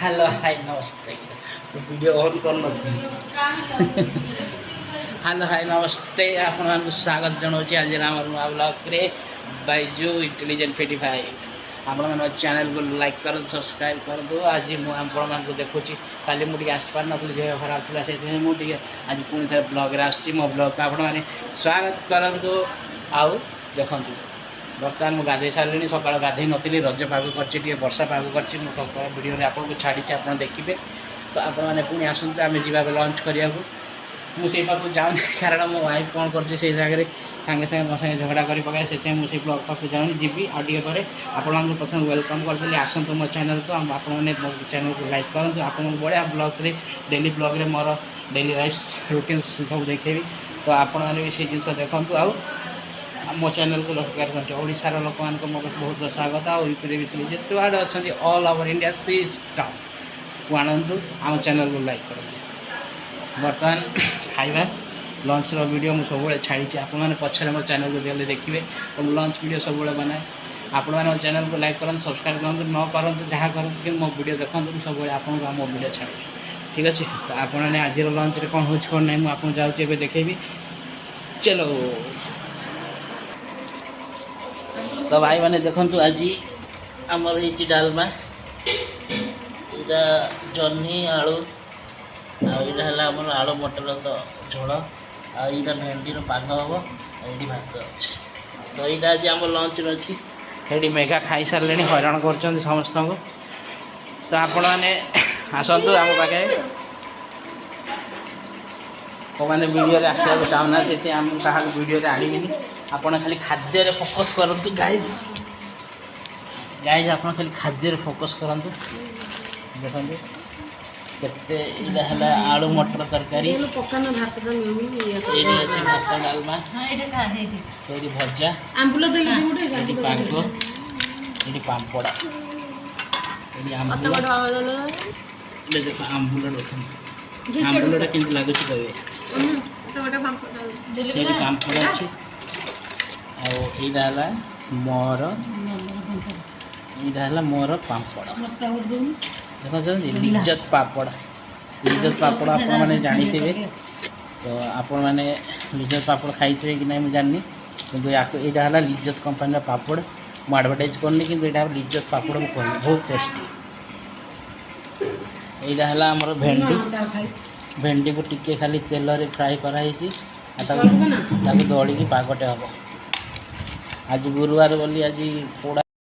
Hello hi नमस्ते video on करना hello hi नमस्ते आप स्वागत जनाऊँ आज आम नुआ ब्लॉग रे बैजू इंटेलिजेंट 55 आपण मैंने चैनल को लाइक कर सब्सक्राइब कर दो। आज मुझे देखुँ खाली मुझे आसपार नी देह खराब था से मुझे आज पुणी थे ब्लॉग मो ब्लॉग को आपण मैंने स्वागत करूँ। आउ देखु बर्तमान मुझे गाधे सारे सका गाधे नी रज पाग कर वर्षा पाग कर वीडियो आपको छाड़ी आप देखिए। तो आपण मैंने पुणी आसते आम जा लंच करने मुझे पाक जाऊँ कारण मो वाइफ कौन कर जगह सागे सागे मो सागे झगड़ा कर पकाए से मुझे ब्लॉग पाक जाऊँ जी आगे पर आपको प्रथम वेलकम करदेली आसतु मो चैनल को आपने मो चैनल को लाइक करूँ। आप बढ़िया ब्लॉग रे डेली ब्लॉग रे मोर डेली लाइफ रूटीन सब देखेबी। तो आपण मैंने भी से जिन देखूँ आउ मो चैनल को सब्सक्राइब ओडार लोक मान बहुत बहुत स्वागत आईपी भी जिते आड़े अच्छा ऑल ओवर इंडिया सिस्टम को आणतु आम चैनल को लाइक कर। बर्तमान खाଇବା लंच वीडियो मुझे सब छाड़ी आपने पछे मो चैनल को गले देखिए। तो लंच वीडियो सब बनाए आपण मैंने चैनल को लाइक करूँ सब्सक्राइब करूँ न करूँ जहाँ करूँ कि मो वीडियो देखूँ सब आपको मो वीडियो छाड़ी ठीक अच्छे। तो आपने आज लंच रे कौन हो कौन ना मुझे जाऊँगी देखेबी चलो। तो भाई मैंने देखु आज आमर ये डालमा यहाँ जह्नी आलू आम आलू मटर तो झोल आईटा भेंडी पाग हम ये भात अच्छे। तो यहाँ आज आम लंच अच्छी ये मेघा खाई सारे हैरान कर समस्त को। तो आपण मैंने आसतु आम पाखे मैंने वीडियो आसा चाहूना से आम क्या वीडियो आनी आपड़ खाली खाद्य फोकस करूँ गाइज गाइज आप खाली खाद्य फोकस करूँ। देखो केते इला आलू मटर तरकारी भात डालमा से भजा पाग पापड़ा देख आंबुल देखो आंबुल के लगुच कहे पापड़ अच्छे आईटा मोर यहाँ मोर पापड़ देखो लिज्जत पापड़ लिज्जत पापड़ आप जानी। तो आपण मैंने लिज्जत पापड़ खाई थे कि नहीं जानी कि यहाँ लिज्जत कंपानी पापड़ मुझे एडवर्टाइज करनी कि लिज्जत पापड़ को कह बहुत टेस्टी। यहाँ आमर भेंडी भेंडी को टिके खाली तेल रे फ्राए कराई दौड़ी की पागटे हम आज गुरुवार बोली आज पोड़ा